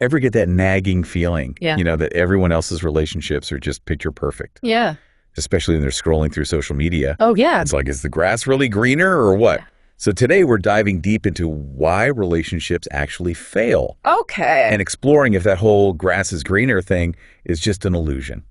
Ever get that nagging feeling, Yeah. that everyone else's relationships are just picture perfect, Yeah. especially when they're scrolling through social media? Oh, yeah. It's like, is the grass really greener or what? So today we're diving deep into why relationships actually fail Okay. and exploring if that whole grass is greener thing is just an illusion.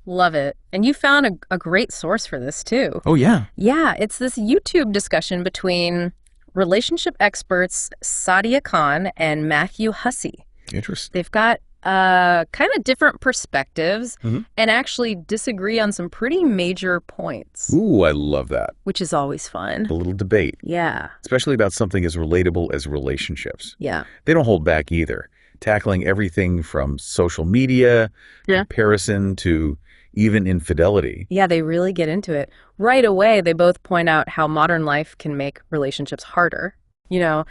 Love it. And you found a great source for this, too. Oh, yeah. Yeah, it's this YouTube discussion between relationship experts Sadia Khan and Matthew Hussey. Interesting. They've got kind of different perspectives Mhm. and actually disagree on some pretty major points, Ooh, I love that. which is always fun. A little debate, Yeah, especially about something as relatable as relationships. yeah. They don't hold back either, tackling everything from social media, Yeah. comparison, to even infidelity. Yeah, they really get into it. Right away, they both point out how modern life can make relationships harder. You know,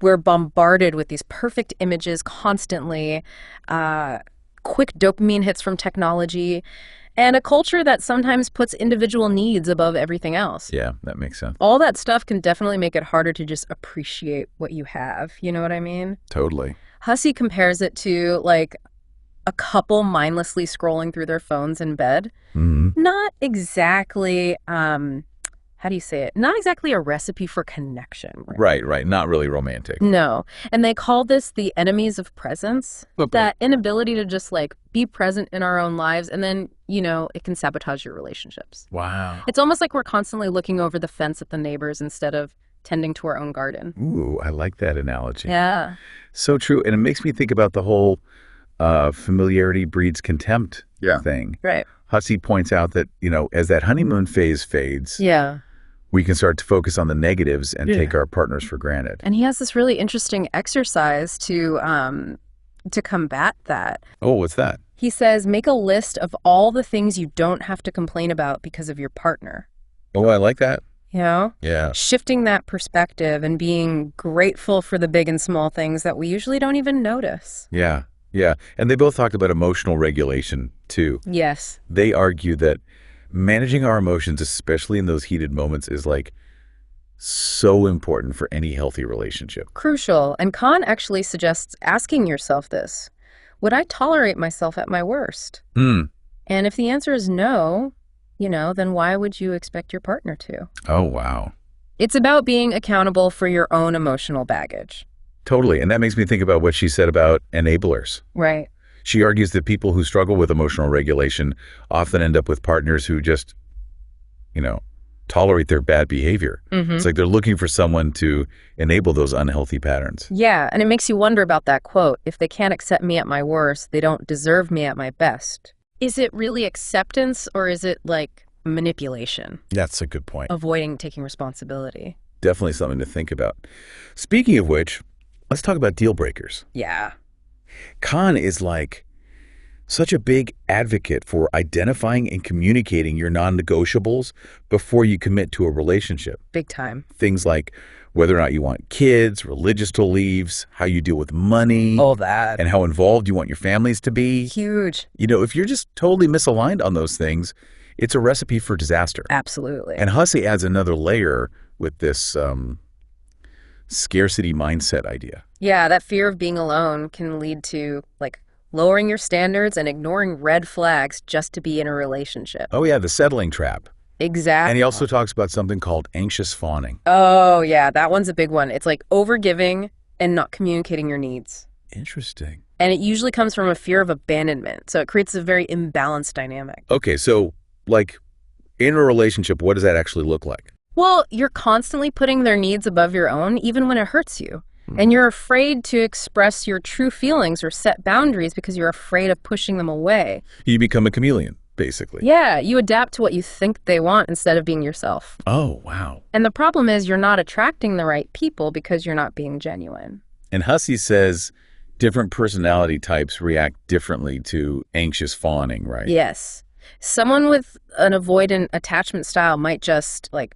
we're bombarded with these perfect images constantly, quick dopamine hits from technology, and a culture that sometimes puts individual needs above everything else. Yeah, that makes sense. All that stuff can definitely make it harder to just appreciate what you have. You know what I mean? Totally. Hussey compares it to like a couple mindlessly scrolling through their phones in bed. Hmm. Not exactly, how do you say it? Not exactly a recipe for connection. Right. Not really romantic. No. And they call this the enemies of presence. Okay. That inability to just like be present in our own lives, and then, it can sabotage your relationships. Wow. It's almost like we're constantly looking over the fence at the neighbors instead of tending to our own garden. Ooh, I like that analogy. Yeah. So true. And it makes me think about the whole familiarity breeds contempt thing. Right. Hussey points out that, as that honeymoon phase fades, Yeah. we can start to focus on the negatives and take our partners for granted. And he has this really interesting exercise to combat that. Oh, what's that? He says, make a list of all the things you don't have to complain about because of your partner. Oh, I like that. Yeah. Shifting that perspective and being grateful for the big and small things that we usually don't even notice. Yeah. And they both talked about emotional regulation, too. Yes. They argue that managing our emotions, especially in those heated moments, is like so important for any healthy relationship. Crucial. And Khan actually suggests asking yourself this. Would I tolerate myself at my worst? And if the answer is no, then why would you expect your partner to? Oh, wow. It's about being accountable for your own emotional baggage. Totally. And that makes me think about what she said about enablers. Right. She argues that people who struggle with emotional regulation often end up with partners who just, tolerate their bad behavior. It's like they're looking for someone to enable those unhealthy patterns. Yeah, and it makes you wonder about that quote. If they can't accept me at my worst, they don't deserve me at my best. Is it really acceptance, or is it like manipulation? That's a good point. Avoiding taking responsibility. Definitely something to think about. Speaking of which, let's talk about deal breakers. Yeah. Khan is like such a big advocate for identifying and communicating your non-negotiables before you commit to a relationship. Big time. Things like whether or not you want kids, religious beliefs, how you deal with money, All that. and how involved you want your families to be. Huge. If you're just totally misaligned on those things, it's a recipe for disaster. Absolutely. And Hussey adds another layer with this scarcity mindset idea. Yeah, that fear of being alone can lead to like lowering your standards and ignoring red flags just to be in a relationship. Oh yeah, the settling trap. Exactly. And he also talks about something called anxious fawning. Oh, yeah, that one's a big one. It's like overgiving and not communicating your needs. Interesting. And it usually comes from a fear of abandonment. So it creates a very imbalanced dynamic. Okay, so like in a relationship, what does that actually look like? Well, you're constantly putting their needs above your own, even when it hurts you. And you're afraid to express your true feelings or set boundaries because you're afraid of pushing them away. You become a chameleon, basically. Yeah, you adapt to what you think they want instead of being yourself. Oh, wow. And the problem is you're not attracting the right people because you're not being genuine. And Hussey says different personality types react differently to anxious fawning, right? Yes. Someone with an avoidant attachment style might just like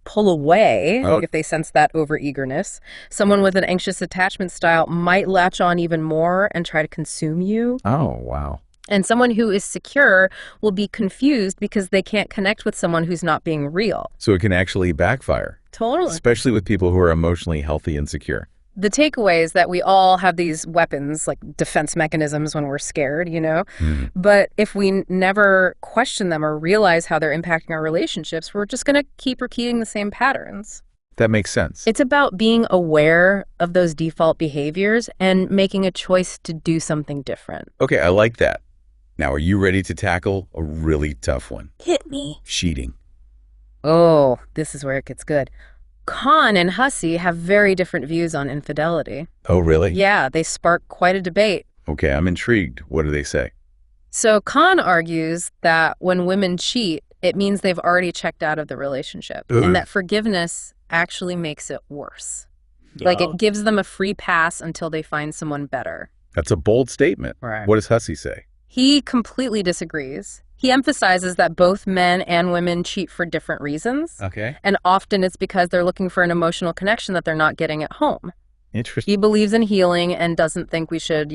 pull away if they sense that overeagerness. Someone with an anxious attachment style might latch on even more and try to consume you. Oh, wow. And someone who is secure will be confused because they can't connect with someone who's not being real. So it can actually backfire, Totally. especially with people who are emotionally healthy and secure. The takeaway is that we all have these weapons, like defense mechanisms when we're scared, you know? Hmm. But if we never question them or realize how they're impacting our relationships, we're just going to keep repeating the same patterns. That makes sense. It's about being aware of those default behaviors and making a choice to do something different. Okay, I like that. Now, are you ready to tackle a really tough one? Hit me. Cheating. Oh, this is where it gets good. Khan and Hussey have very different views on infidelity. Oh, really? Yeah, they spark quite a debate. Okay, I'm intrigued. What do they say? So Khan argues that when women cheat, it means they've already checked out of the relationship, Ugh. and that forgiveness actually makes it worse. Like it gives them a free pass until they find someone better. That's a bold statement. Right. What does Hussey say? He completely disagrees. He emphasizes that both men and women cheat for different reasons, Okay. and often it's because they're looking for an emotional connection that they're not getting at home. Interesting. He believes in healing and doesn't think we should,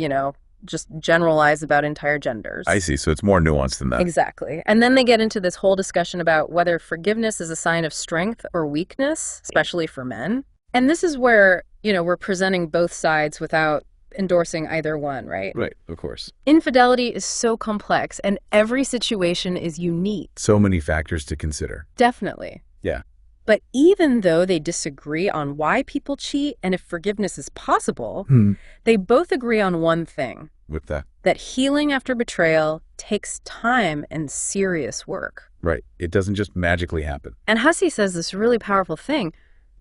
just generalize about entire genders. I see. So it's more nuanced than that. Exactly. And then they get into this whole discussion about whether forgiveness is a sign of strength or weakness, especially for men. And this is where, we're presenting both sides without endorsing either one, right? Right, of course. Infidelity is so complex and every situation is unique. So many factors to consider. Definitely. Yeah. But even though they disagree on why people cheat and if forgiveness is possible, they both agree on one thing, With that. that healing after betrayal takes time and serious work. Right. It doesn't just magically happen. And Hussey says this really powerful thing,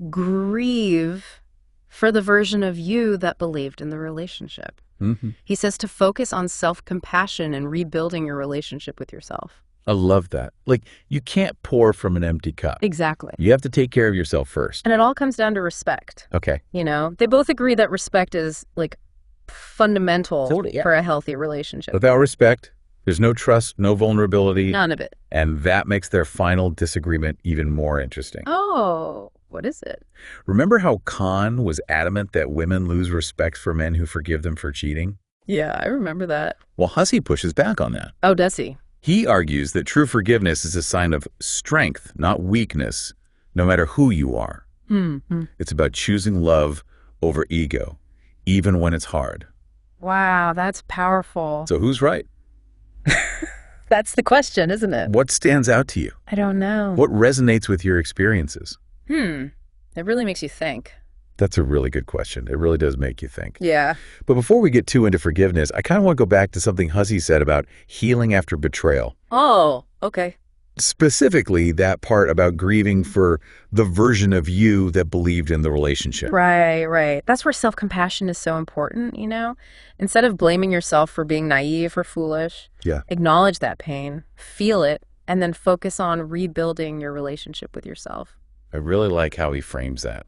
grieve for the version of you that believed in the relationship. Mm-hmm. He says to focus on self-compassion and rebuilding your relationship with yourself. I love that. Like, you can't pour from an empty cup. Exactly. You have to take care of yourself first. And it all comes down to respect. Okay. They both agree that respect is fundamental Totally, yeah. for a healthy relationship. Without respect, there's no trust, no vulnerability. None of it. And that makes their final disagreement even more interesting. Oh, what is it? Remember how Khan was adamant that women lose respect for men who forgive them for cheating? Yeah, I remember that. Well, Hussey pushes back on that. Oh, does he? He argues that true forgiveness is a sign of strength, not weakness, no matter who you are. It's about choosing love over ego, even when it's hard. Wow, that's powerful. So who's right? That's the question, isn't it? What stands out to you? I don't know. What resonates with your experiences? It really makes you think. That's a really good question. It really does make you think. Yeah. But before we get too into forgiveness, I kind of want to go back to something Hussey said about healing after betrayal. Oh, okay. Specifically, that part about grieving for the version of you that believed in the relationship. Right. That's where self-compassion is so important, Instead of blaming yourself for being naive or foolish, Yeah. acknowledge that pain, feel it, and then focus on rebuilding your relationship with yourself. I really like how he frames that,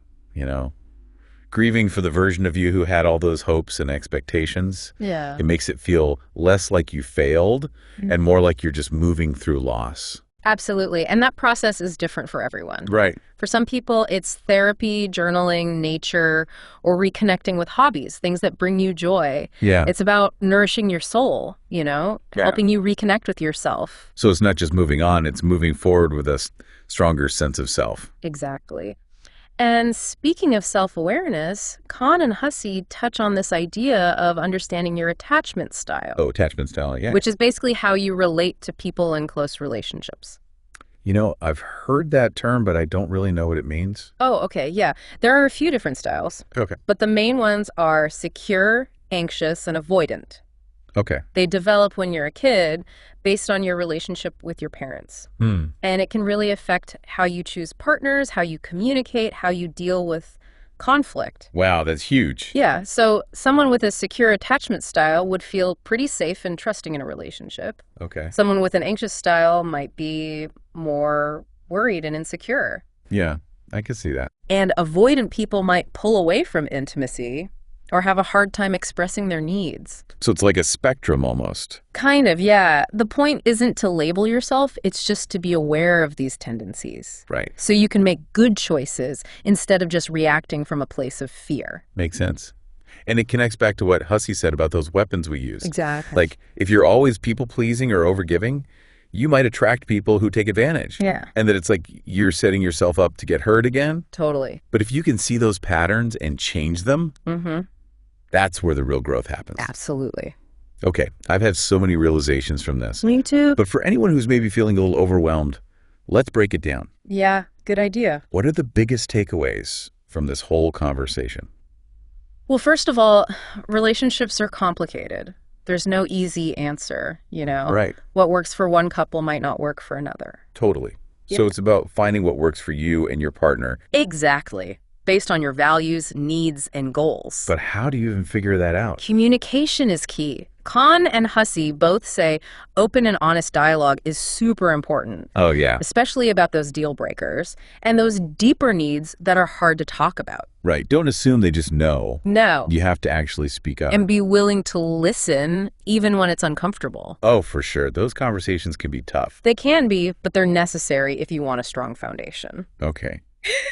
Grieving for the version of you who had all those hopes and expectations. Yeah. It makes it feel less like you failed and more like you're just moving through loss. Absolutely. And that process is different for everyone. Right. For some people, it's therapy, journaling, nature, or reconnecting with hobbies, things that bring you joy. Yeah. It's about nourishing your soul, helping you reconnect with yourself. So it's not just moving on, it's moving forward with a stronger sense of self. Exactly. And speaking of self-awareness, Khan and Hussey touch on this idea of understanding your attachment style. Oh, attachment style, yeah. Which is basically how you relate to people in close relationships. I've heard that term, but I don't really know what it means. Oh, okay, yeah. There are a few different styles. Okay. But the main ones are secure, anxious, and avoidant. Okay. They develop when you're a kid based on your relationship with your parents. And it can really affect how you choose partners, how you communicate, how you deal with conflict. Wow, that's huge. Yeah, so someone with a secure attachment style would feel pretty safe and trusting in a relationship. Okay. Someone with an anxious style might be more worried and insecure. Yeah, I can see that. And avoidant people might pull away from intimacy or have a hard time expressing their needs. So it's like a spectrum almost. Kind of, yeah. The point isn't to label yourself, it's just to be aware of these tendencies. Right. So you can make good choices instead of just reacting from a place of fear. Makes sense. And it connects back to what Hussey said about those weapons we use. Exactly. Like, if you're always people-pleasing or overgiving, you might attract people who take advantage. Yeah. And that it's like you're setting yourself up to get hurt again. Totally. But if you can see those patterns and change them, that's where the real growth happens. Absolutely. Okay, I've had so many realizations from this. Me too. But for anyone who's maybe feeling a little overwhelmed, let's break it down. Yeah, good idea. What are the biggest takeaways from this whole conversation? Well, first of all, relationships are complicated. There's no easy answer, you know? Right. What works for one couple might not work for another. Totally. Yep. So it's about finding what works for you and your partner. Exactly. Based on your values, needs, and goals. But how do you even figure that out? Communication is key. Khan and Hussey both say open and honest dialogue is super important. Oh, yeah. Especially about those deal breakers and those deeper needs that are hard to talk about. Right. Don't assume they just know. No. You have to actually speak up. And be willing to listen even when it's uncomfortable. Oh, for sure. Those conversations can be tough. They can be, but they're necessary if you want a strong foundation. Okay.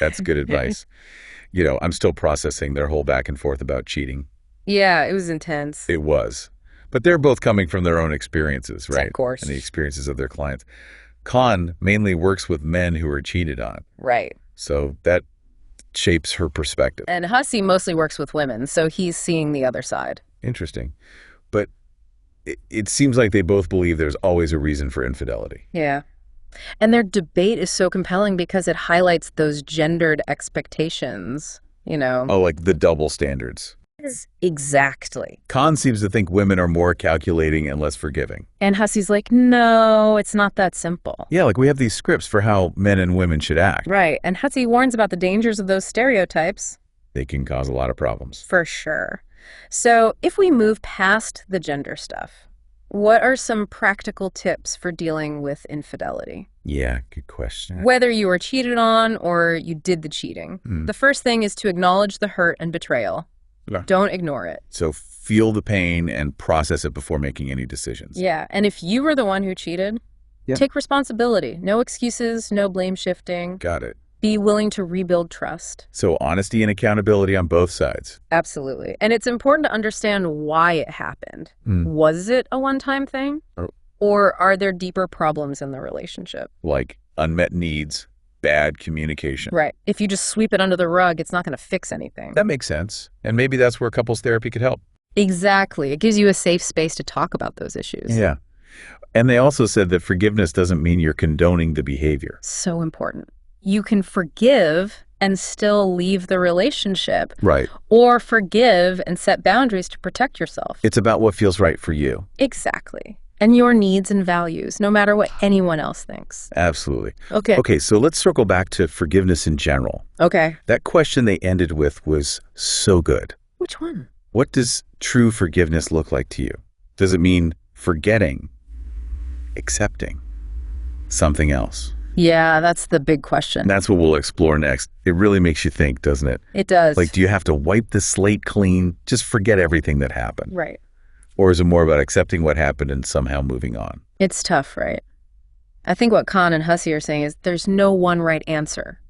That's good advice. You know, I'm still processing their whole back and forth about cheating. Yeah, it was intense. It was. But they're both coming from their own experiences, right? Of course. And the experiences of their clients. Khan mainly works with men who are cheated on. Right. So that shapes her perspective. And Hussey mostly works with women, so he's seeing the other side. Interesting. But it seems like they both believe there's always a reason for infidelity. Yeah. And their debate is so compelling because it highlights those gendered expectations, you know? Oh, like the double standards. Exactly. Khan seems to think women are more calculating and less forgiving. And Hussey's like, no, it's not that simple. Yeah, like we have these scripts for how men and women should act. Right. And Hussey warns about the dangers of those stereotypes. They can cause a lot of problems. For sure. So if we move past the gender stuff, what are some practical tips for dealing with infidelity? Yeah, good question. Whether you were cheated on or you did the cheating, the first thing is to acknowledge the hurt and betrayal. Yeah. Don't ignore it. So feel the pain and process it before making any decisions. Yeah, and if you were the one who cheated, take responsibility. No excuses, no blame shifting. Got it. Be willing to rebuild trust. So honesty and accountability on both sides. Absolutely. And it's important to understand why it happened. Was it a one-time thing? Or are there deeper problems in the relationship? Like unmet needs, bad communication. Right. If you just sweep it under the rug, it's not going to fix anything. That makes sense. And maybe that's where couples therapy could help. Exactly. It gives you a safe space to talk about those issues. Yeah. And they also said that forgiveness doesn't mean you're condoning the behavior. So important. You can forgive and still leave the relationship. Right. Or forgive and set boundaries to protect yourself. It's about what feels right for you. Exactly. And your needs and values, no matter what anyone else thinks. Absolutely. Okay. Okay, so let's circle back to forgiveness in general. Okay. That question they ended with was so good. Which one? What does true forgiveness look like to you? Does it mean forgetting, accepting, something else? Yeah, that's the big question. And that's what we'll explore next. It really makes you think, doesn't it? It does. Like, do you have to wipe the slate clean, just forget everything that happened? Right. Or is it more about accepting what happened and somehow moving on? It's tough, right? I think what Khan and Hussey are saying is there's no one right answer.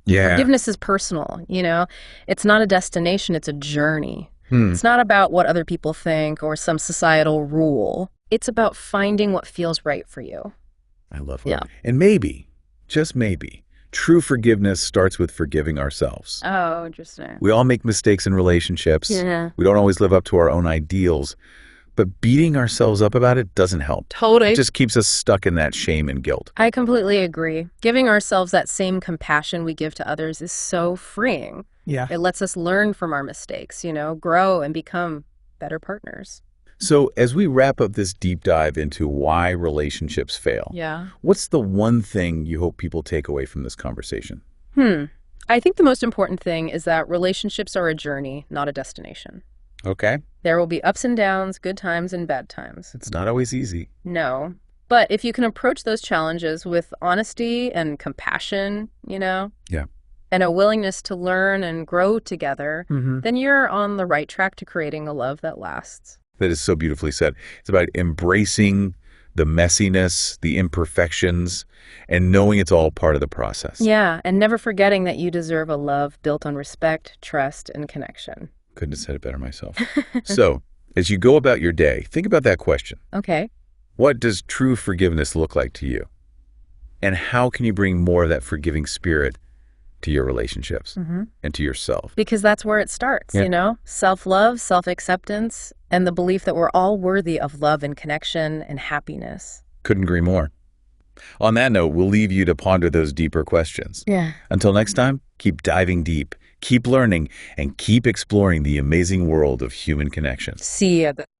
Yeah. Forgiveness is personal, you know? It's not a destination, it's a journey. It's not about what other people think or some societal rule. It's about finding what feels right for you. I love that. Yeah. And maybe, just maybe, true forgiveness starts with forgiving ourselves. Oh, interesting. We all make mistakes in relationships. Yeah. We don't always live up to our own ideals. But beating ourselves up about it doesn't help. Totally. It just keeps us stuck in that shame and guilt. I completely agree. Giving ourselves that same compassion we give to others is so freeing. Yeah. It lets us learn from our mistakes, you know, grow and become better partners. So as we wrap up this deep dive into why relationships fail, Yeah. what's the one thing you hope people take away from this conversation? I think the most important thing is that relationships are a journey, not a destination. Okay. There will be ups and downs, good times and bad times. It's not always easy. No. But if you can approach those challenges with honesty and compassion, you know, Yeah. and a willingness to learn and grow together, then you're on the right track to creating a love that lasts. That is so beautifully said. It's about embracing the messiness, the imperfections, and knowing it's all part of the process. Yeah, and never forgetting that you deserve a love built on respect, trust, and connection. Couldn't have said it better myself. So, as you go about your day, think about that question. Okay. What does true forgiveness look like to you? And how can you bring more of that forgiving spirit to your relationships and to yourself? Because that's where it starts, Yeah. you know? Self-love, self-acceptance, and the belief that we're all worthy of love and connection and happiness. Couldn't agree more. On that note, we'll leave you to ponder those deeper questions. Yeah. Until next time, keep diving deep, keep learning, and keep exploring the amazing world of human connections. See ya.